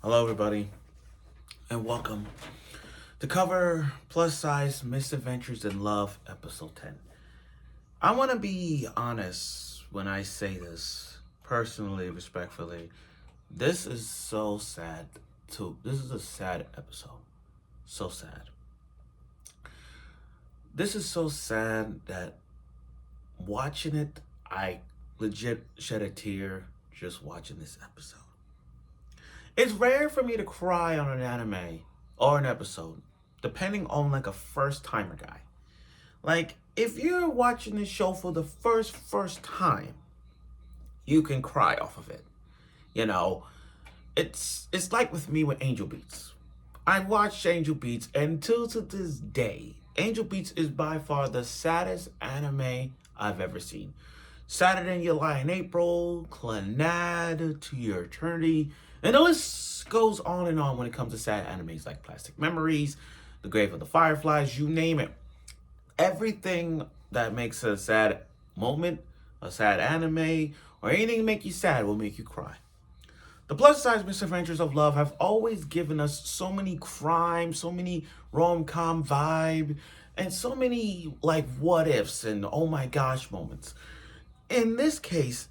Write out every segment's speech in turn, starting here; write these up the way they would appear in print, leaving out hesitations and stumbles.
Hello, everybody, and welcome to cover Plus Size Misadventures in Love, Episode 10. I want to be honest when I say this, personally, respectfully. This is so sad, too. This is a sad episode. So sad. This is so sad that watching it, I legit shed a tear just watching this episode. It's rare for me to cry on an anime or an episode, depending on like a first timer guy. Like if you're watching this show for the first time, you can cry off of it. You know, it's like with me with Angel Beats. I watched Angel Beats, and till to this day, Angel Beats is by far the saddest anime I've ever seen. Sadder Than You Lie in April, Clannad, To Your Eternity, and the list goes on and on when it comes to sad animes like Plastic Memories, The Grave of the Fireflies, you name it. Everything that makes a sad moment, a sad anime, or anything to make you sad will make you cry. The plus size misadventures of love have always given us so many crime, so many rom-com vibe, and so many like what ifs and oh my gosh moments. In this case,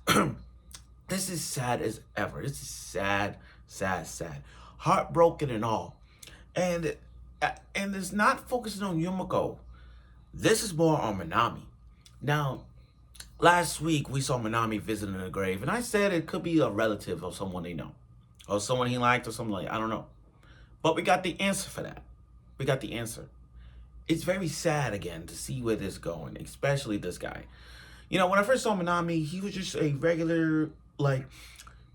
this is sad as ever. This is sad, sad. Heartbroken and all. And it's not focusing on Yumeko. This is more on Minami. Now, last week we saw Minami visiting a grave, and I said it could be a relative of someone they know. Or someone he liked or something like I don't know. But we got the answer for that. We got the answer. It's very sad again to see where this is going, especially this guy. You know, when I first saw Minami, he was just a regular, like,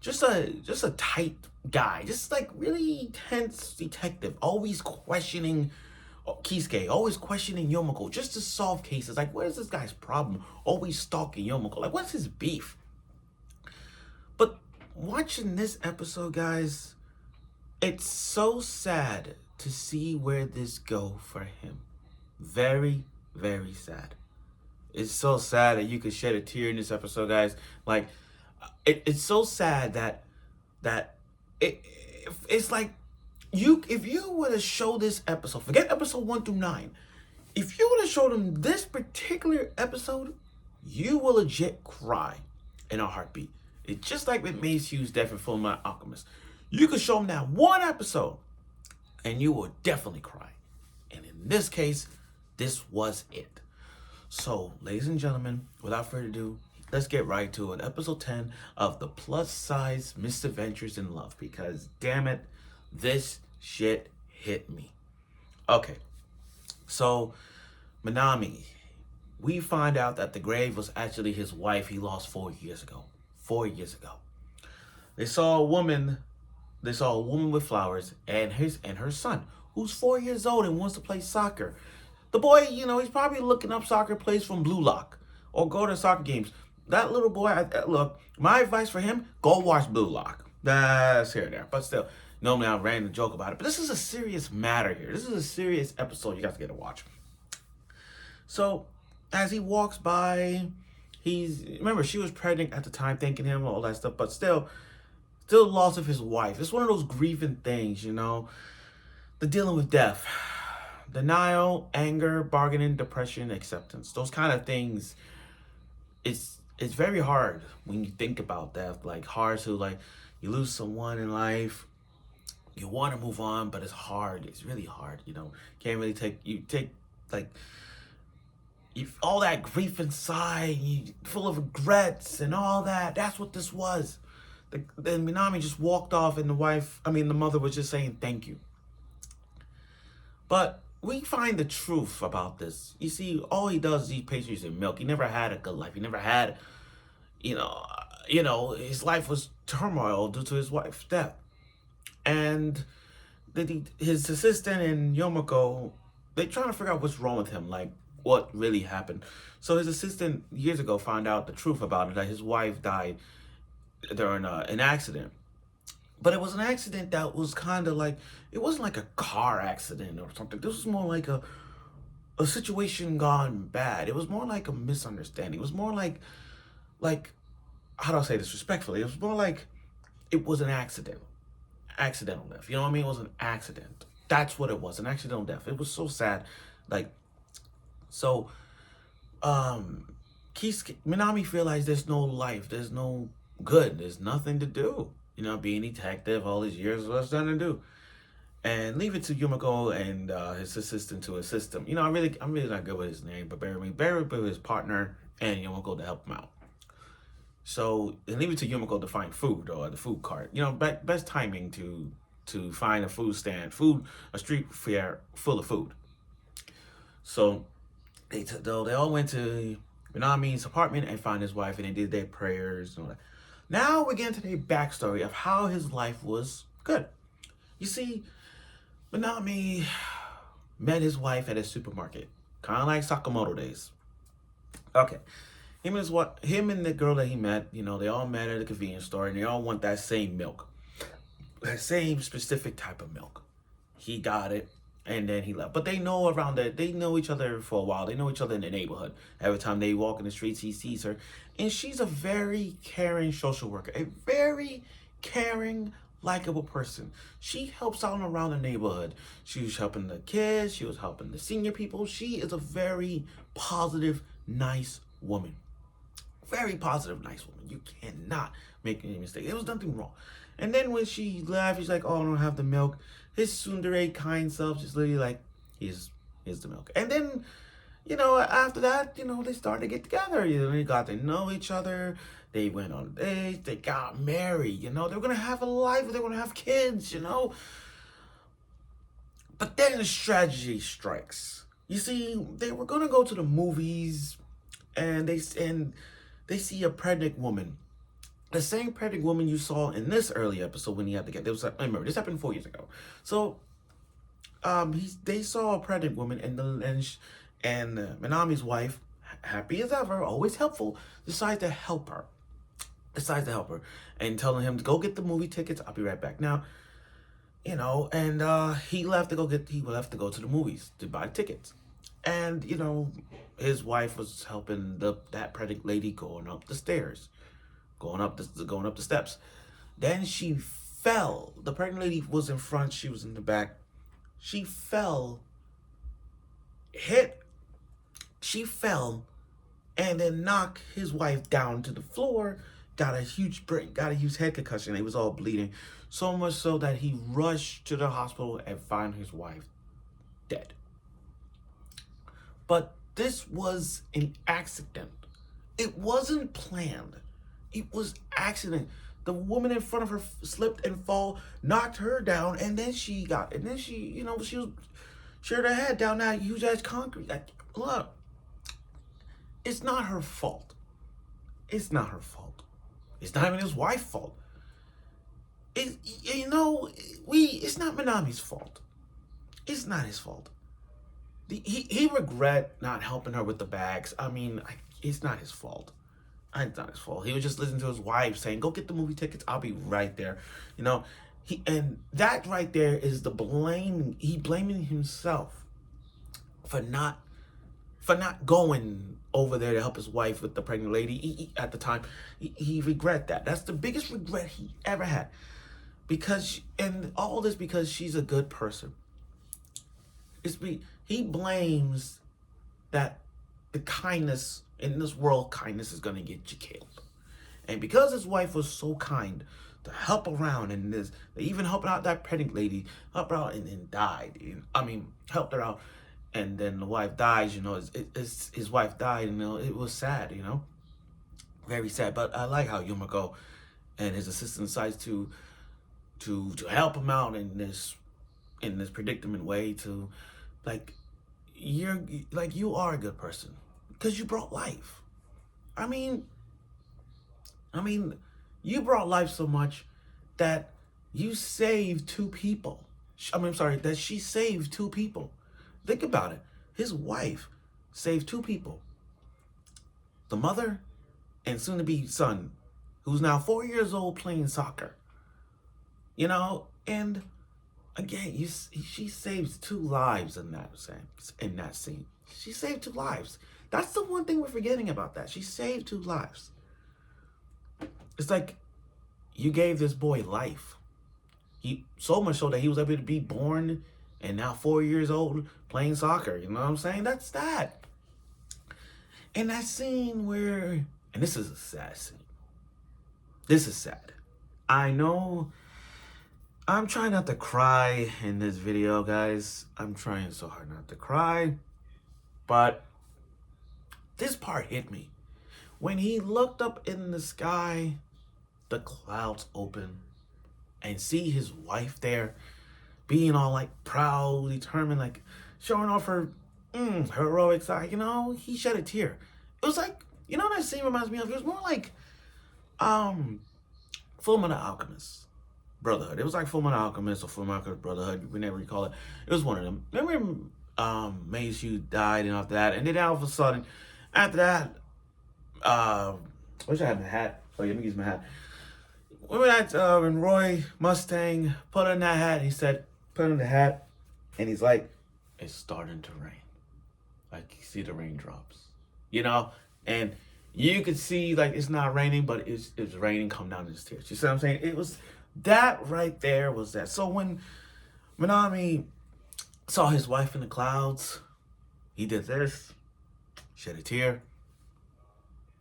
just a tight guy, just like really tense detective, always questioning Kisuke, always questioning Yomiko, just to solve cases. Like, what is this guy's problem? Always stalking Yomiko. Like, what's his beef? But watching this episode, guys, it's so sad to see where this go for him. Very, very sad. It's so sad that you could shed a tear in this episode, guys. Like, it's so sad that it's like if you were to show this episode, forget episode 1 through 9, if you were to show them this particular episode, you will legit cry in a heartbeat. It's just like with Mace Hughes' death in Fullmetal Alchemist. You could show them that one episode, and you will definitely cry. And in this case, this was it. So, ladies and gentlemen, without further ado, let's get right to it. Episode 10 of the plus size Misadventures in Love. Because, damn it, this shit hit me. Okay, so, Minami, we find out that the grave was actually his wife he lost 4 years ago. 4 years ago. They saw a woman with flowers and her son, who's 4 years old and wants to play soccer. The boy, you know, he's probably looking up soccer plays from Blue Lock or go to soccer games. That little boy, look, my advice for him, go watch Blue Lock. That's here and there. But still, normally I ran a joke about it. But this is a serious matter here. This is a serious episode you guys get to watch. So, as he walks by, remember, she was pregnant at the time, thanking him, all that stuff. But still the loss of his wife. It's one of those grieving things, you know. The dealing with death. Denial, anger, bargaining, depression, acceptance. Those kind of things. It's very hard when you think about death. Like hard to like you lose someone in life. You want to move on, but it's hard. It's really hard. You know, can't really take like all that grief inside. You full of regrets and all that. That's what this was. Then Minami just walked off, and the mother was just saying thank you. But we find the truth about this. You see, all he does is eat pastries and milk. He never had a good life. He never had, his life was turmoil due to his wife's death. And his assistant and Yomiko, they're trying to figure out what's wrong with him, like what really happened. So his assistant years ago found out the truth about it, that his wife died during an accident. But it was an accident that was kind of like, it wasn't like a car accident or something. This was more like a situation gone bad. It was more like a misunderstanding. It was more like, how do I say this respectfully? It was more like it was an accident. accidental death. You know what I mean? It was an accident. That's what it was, an accidental death. It was so sad. Like, so, Minami realized there's no life, there's no good, there's nothing to do. You know, being a detective all these years, what's done to do? And leave it to Yumeko and his assistant to assist him. You know, I'm really not good with his name, but bear with his partner and Yumeko to help him out. So and leave it to Yumeko to find food or the food cart. You know, best timing to find a food stand, a street fair full of food. So they all went to Minami's apartment and found his wife, and they did their prayers and all that. Now we get into the backstory of how his life was good. You see, Minami met his wife at a supermarket, kind of like Sakamoto days. Okay, him and the girl that he met, you know, they all met at a convenience store, and they all want that same milk, that same specific type of milk. He got it, and then he left. But they know they know each other for a while. They know each other in the neighborhood. Every time they walk in the streets, he sees her, and she's a very caring social worker, a very caring, likable person. She helps out around the neighborhood. She was helping the kids. She was helping the senior people. She is a very positive, nice woman. Very positive, nice woman. You cannot make any mistake. There was nothing wrong. And then when she left, she's like, "Oh, I don't have the milk." His tsundere kind self just literally like, here's the milk. And then, you know, after that, you know, they started to get together. You know, they got to know each other. They went on dates. They got married. You know, they were gonna have a life. They were gonna have kids. You know. But then the strategy strikes. You see, they were gonna go to the movies, and they see a pregnant woman. The same pregnant woman you saw in this early episode when he had to get. Remember, this happened 4 years ago. So, they saw a pregnant woman, and Minami's wife, happy as ever, always helpful, decides to help her. And telling him to go get the movie tickets. I'll be right back. Now, you know, and he left to go to the movies to buy tickets. And, you know, his wife was helping that pregnant lady going up the stairs. Going up the steps. Then she fell. The pregnant lady was in front. She was in the back. She fell. She fell, and then knocked his wife down to the floor. Got a huge head concussion. It was all bleeding, so much so that he rushed to the hospital and found his wife dead. But this was an accident. It wasn't planned. It was accident. The woman in front of her slipped and fall, knocked her down, and then she, you know, she had her head down that huge ass concrete. Like, look, it's not her fault. It's not her fault. It's not even his wife's fault. It's not Minami's fault. It's not his fault. He regret not helping her with the bags. I mean, it's not his fault. It's not his fault. He was just listening to his wife saying, "Go get the movie tickets. I'll be right there." You know, and that right there is the blame. He blaming himself for not going over there to help his wife with the pregnant lady. At the time, he regret that. That's the biggest regret he ever had, and all this because she's a good person. He blames that the kindness in this world, kindness is gonna get you killed. And because his wife was so kind to help around, and they even helped out that pregnant lady, helped her out and died. Helped her out, and then the wife dies. You know, his wife died. You know, it was sad. You know, very sad. But I like how Yumeko and his assistant decides to help him out in this predicament way. To you are a good person. Because you brought life. I mean, you brought life so much that you saved 2 people. That she saved 2 people. Think about it. His wife saved 2 people. The mother and soon-to-be son, who's now 4 years old playing soccer. You know, and again, she saves 2 lives in that scene. She saved 2 lives. That's the one thing we're forgetting about that. She saved 2 lives. It's like you gave this boy life. He so much so that he was able to be born and now 4 years old playing soccer. You know what I'm saying? That's that. And that scene where, and this is a sad scene. This is sad. I know I'm trying not to cry in this video, guys. I'm trying so hard not to cry. But this part hit me. When he looked up in the sky, the clouds open, and see his wife there being all like proud, determined, like showing off her heroic side, he shed a tear. It was like, what that scene reminds me of? It was more like Fullmetal Alchemist Brotherhood. It was like Fullmetal Alchemist or Fullmetal Alchemist Brotherhood, whenever you call it. It was one of them. Remember Meishu died and after that, and then all of a sudden, after that, I wish I had my hat. Oh yeah, let me use my hat. Remember that when Roy Mustang put on that hat, he said, put on the hat, and he's like, it's starting to rain. Like, you see the raindrops, and you could see, like, it's not raining, but it's raining, come down in the stairs. You see what I'm saying? It was, that right there was that. So when Minami saw his wife in the clouds, he did this, shed a tear.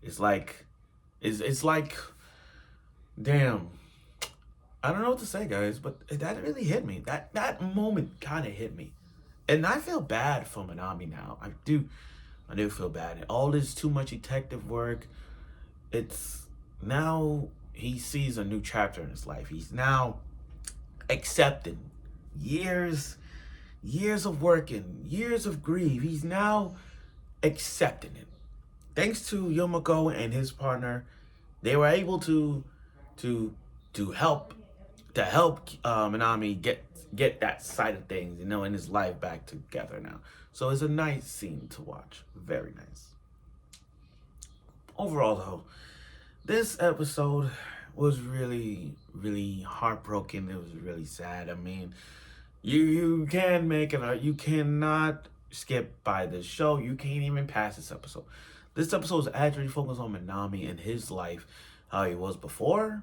It's like, damn. I don't know what to say, guys, but that really hit me. That moment kind of hit me. And I feel bad for Minami now. I do feel bad. All this too much detective work, it's now he sees a new chapter in his life. He's now accepting years of working, years of grief. He's now accepting it. Thanks to Yumeko and his partner, they were able to help Minami get that side of things, in his life back together now. So it's a nice scene to watch. Very nice. Overall, though, this episode was really, really heartbroken. It was really sad. I mean, you can make it. You cannot skip by this show. You can't even pass this episode. This episode is actually focused on Minami and his life, how he was before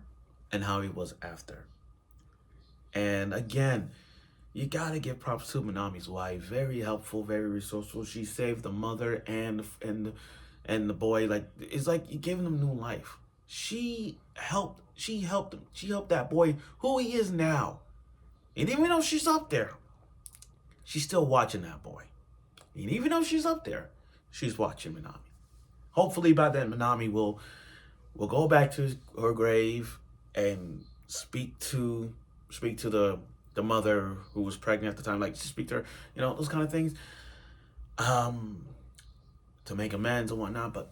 and how he was after. And again, you gotta give props to Minami's wife. Very helpful, very resourceful. She saved the mother and the boy. Like, it's like you giving them new life. She helped him. She helped that boy who he is now. And even though she's up there, she's still watching that boy. And even though she's up there, she's watching Minami. Hopefully by then Minami will go back to her grave and speak to the mother who was pregnant at the time, like speak to her, those kind of things, to make amends and whatnot. But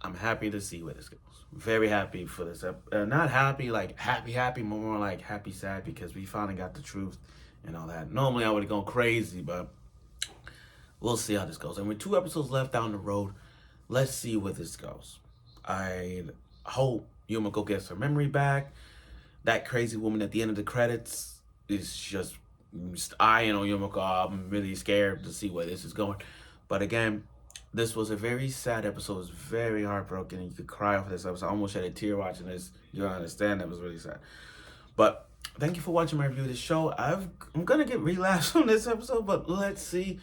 I'm happy to see where this goes. Very happy for this. Not happy like happy, more like happy sad, because we finally got the truth and all that. Normally I would have gone crazy, but we'll see how this goes. And with 2 episodes left down the road, let's see where this goes. I hope Yumeko gets her memory back. That crazy woman at the end of the credits is just eyeing on Yumeko. I'm really scared to see where this is going. But again, this was a very sad episode. It was very heartbroken. You could cry off this episode. I almost shed a tear watching this. You don't understand. That was really sad. But thank you for watching my review of this show. I'm gonna get relapsed on this episode, but let's see.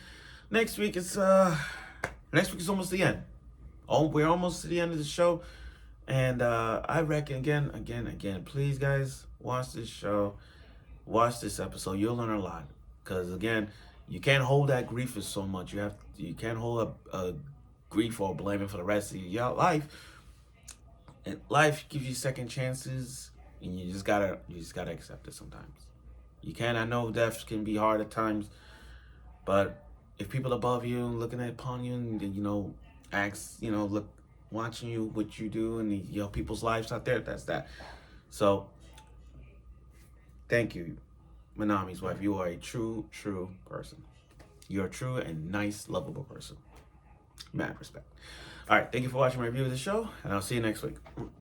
Next week is almost the end. We're almost to the end of the show. And I reckon, again, please, guys, watch this show. Watch this episode. You'll learn a lot. Because, again, you can't hold that grief for so much. You can't hold a grief or blame it for the rest of your life. And life gives you second chances, and you just gotta accept it sometimes. You can. I know death can be hard at times, but if people above you looking upon you and look, watching you, what you do, and people's lives out there, that's that. So thank you, Minami's wife. You are a true person. You're a true and nice, lovable person. Mad respect. All right, thank you for watching my review of the show, and I'll see you next week.